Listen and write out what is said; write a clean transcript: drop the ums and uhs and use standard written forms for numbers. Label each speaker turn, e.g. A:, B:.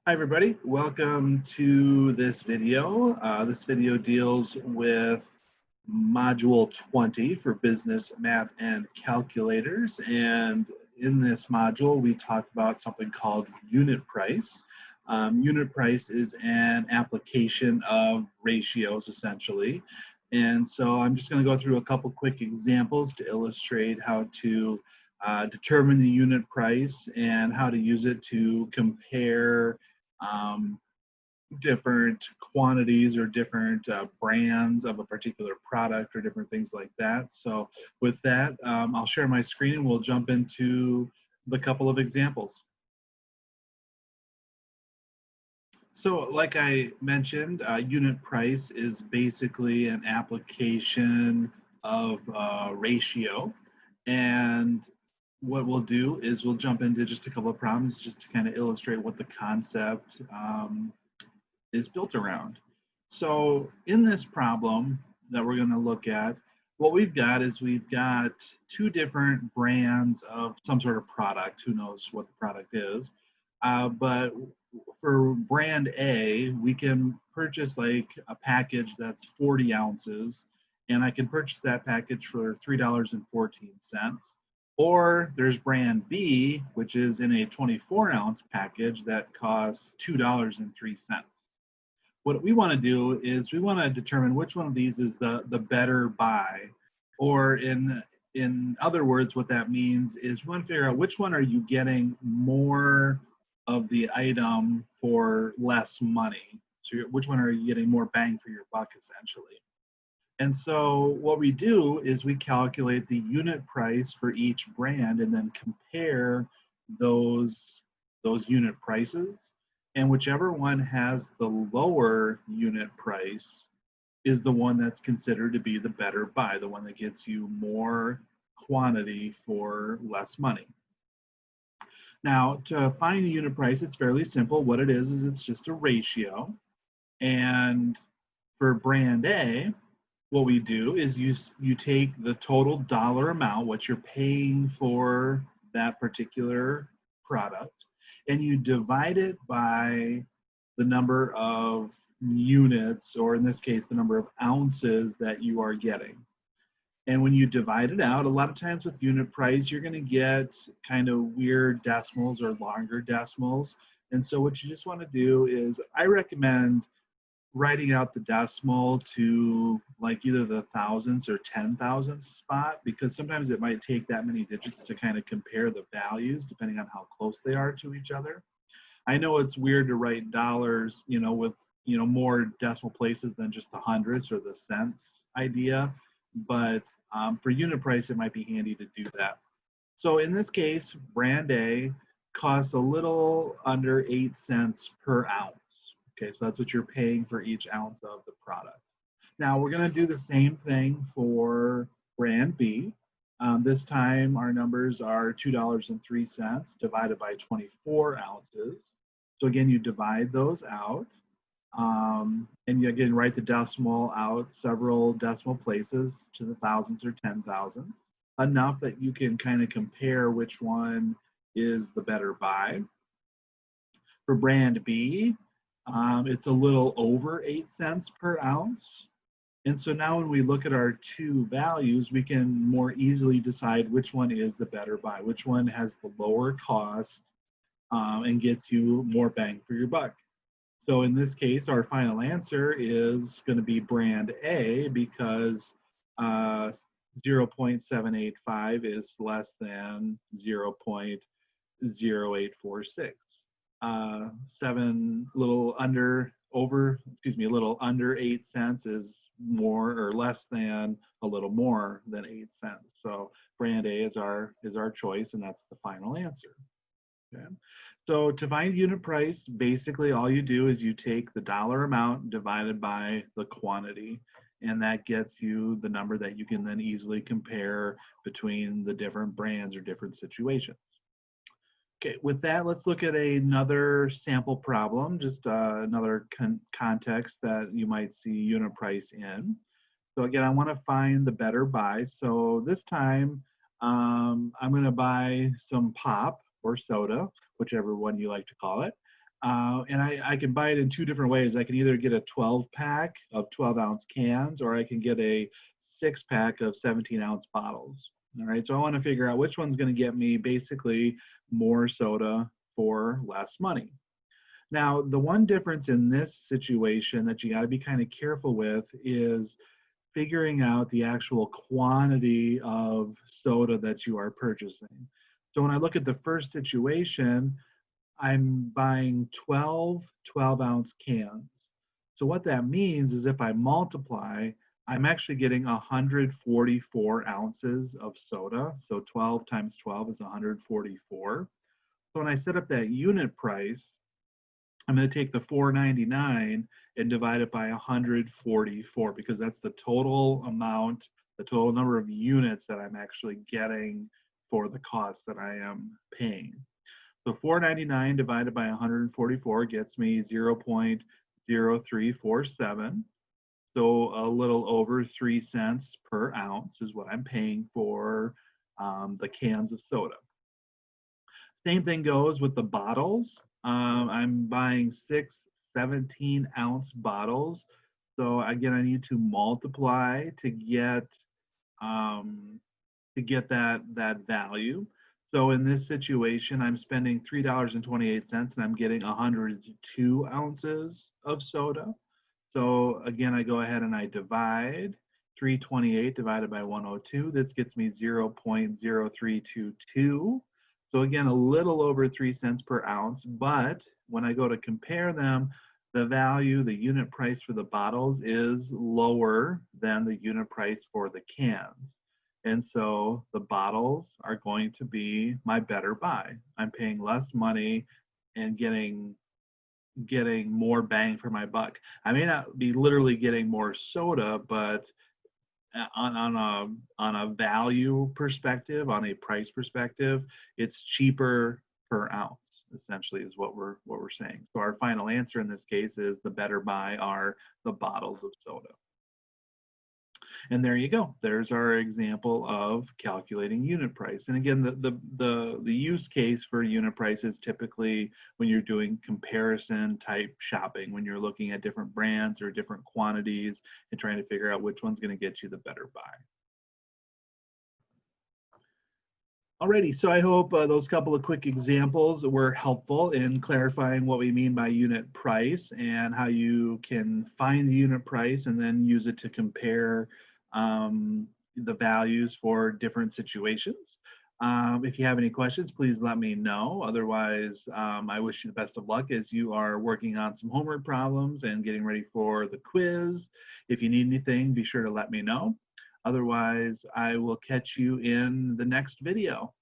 A: Hi everybody, welcome to this video. This video deals with Module 20 for Business, Math, and Calculators. And in this module, we talk about something called unit price. Unit price is an application of ratios, essentially. And so I'm just going to go through a couple quick examples to illustrate how to determine the unit price and how to use it to compare um, different quantities or different brands of a particular product or different things like that. So with that, I'll share my screen and we'll jump into the couple of examples. So like I mentioned, unit price is basically an application of ratio. And what we'll do is we'll jump into just a couple of problems just to kind of illustrate what the concept is built around. So in this problem that we're going to look at, what we've got is we've got two different brands of some sort of product. Who knows what the product is? But for brand A, we can purchase like a package that's 40 ounces, and I can purchase that package for $3.14. Or there's brand B, which is in a 24-ounce package that costs $2.03. What we want to do is we want to determine which one of these is the better buy, or in other words, what that means is we want to figure out which one are you getting more of the item for less money. So which one are you getting more bang for your buck, essentially. And so what we do is we calculate the unit price for each brand and then compare those unit prices. And whichever one has the lower unit price is the one that's considered to be the better buy, the one that gets you more quantity for less money. Now, to find the unit price, it's fairly simple. What it is it's just a ratio. And for brand A, what we do is you take the total dollar amount, what you're paying for that particular product, and you divide it by the number of units, or in this case, the number of ounces that you are getting. And when you divide it out, a lot of times with unit price, you're going to get kind of weird decimals or longer decimals. And so what you just want to do is I recommend writing out the decimal to like either the thousands or 10,000 spot, because sometimes it might take that many digits to kind of compare the values depending on how close they are to each other. I know it's weird to write dollars, with, more decimal places than just the hundreds or the cents idea, but for unit price, it might be handy to do that. So in this case, brand A costs a little under 8 cents per ounce. Okay, so that's what you're paying for each ounce of the product. Now we're going to do the same thing for brand B. This time our numbers are $2.03 divided by 24 ounces. So again, you divide those out, and you again write the decimal out several decimal places to the thousands or 10,000s, enough that you can kind of compare which one is the better buy. For brand B, it's a little over 8 cents per ounce. And so now when we look at our two values, we can more easily decide which one is the better buy, which one has the lower cost and gets you more bang for your buck. So in this case, our final answer is going to be brand A, because 0.785 is less than 0.0846. A little under 8 cents is more or less than a little more than 8 cents. So brand A is our choice, and that's the final answer. Okay. So to find unit price, basically all you do is you take the dollar amount divided by the quantity, and that gets you the number that you can then easily compare between the different brands or different situations. Okay, with that, let's look at another sample problem, just another context that you might see unit price in. So again, I want to find the better buy. So this time, I'm going to buy some pop or soda, whichever one you like to call it. And I can buy it in two different ways. I can either get a 12-pack of 12-ounce cans, or I can get a 6-pack of 17-ounce bottles. All right, so I want to figure out which one's going to get me basically more soda for less money. Now, the one difference in this situation that you got to be kind of careful with is figuring out the actual quantity of soda that you are purchasing. So when I look at the first situation, I'm buying 12 12-ounce cans. So what that means is if I multiply, I'm actually getting 144 ounces of soda. So 12 times 12 is 144. So when I set up that unit price, I'm going to take the $4.99 and divide it by 144 because that's the total amount, the total number of units that I'm actually getting for the cost that I am paying. So $4.99 divided by 144 gets me 0.0347. So a little over 3 cents per ounce is what I'm paying for the cans of soda. Same thing goes with the bottles. I'm buying 6 17-ounce bottles. So again, I need to multiply to get that value. So in this situation, I'm spending $3.28 and I'm getting 102 ounces of soda. So again, I go ahead and I divide 328 divided by 102. This gets me 0.0322. So again, a little over 3 cents per ounce, but when I go to compare them, the value, the unit price for the bottles is lower than the unit price for the cans. And so the bottles are going to be my better buy. I'm paying less money and getting more bang for my buck. I may not be literally getting more soda, but on a value perspective, on a price perspective, it's cheaper per ounce. Essentially, is what we're saying. So our final answer in this case is the better buy are the bottles of soda. And there you go. There's our example of calculating unit price. And again, the use case for unit price is typically when you're doing comparison type shopping, when you're looking at different brands or different quantities and trying to figure out which one's going to get you the better buy. Alrighty, so I hope those couple of quick examples were helpful in clarifying what we mean by unit price and how you can find the unit price and then use it to compare the values for different situations. If you have any questions, please let me know. Otherwise, I wish you the best of luck as you are working on some homework problems and getting ready for the quiz. If you need anything, be sure to let me know. Otherwise, I will catch you in the next video.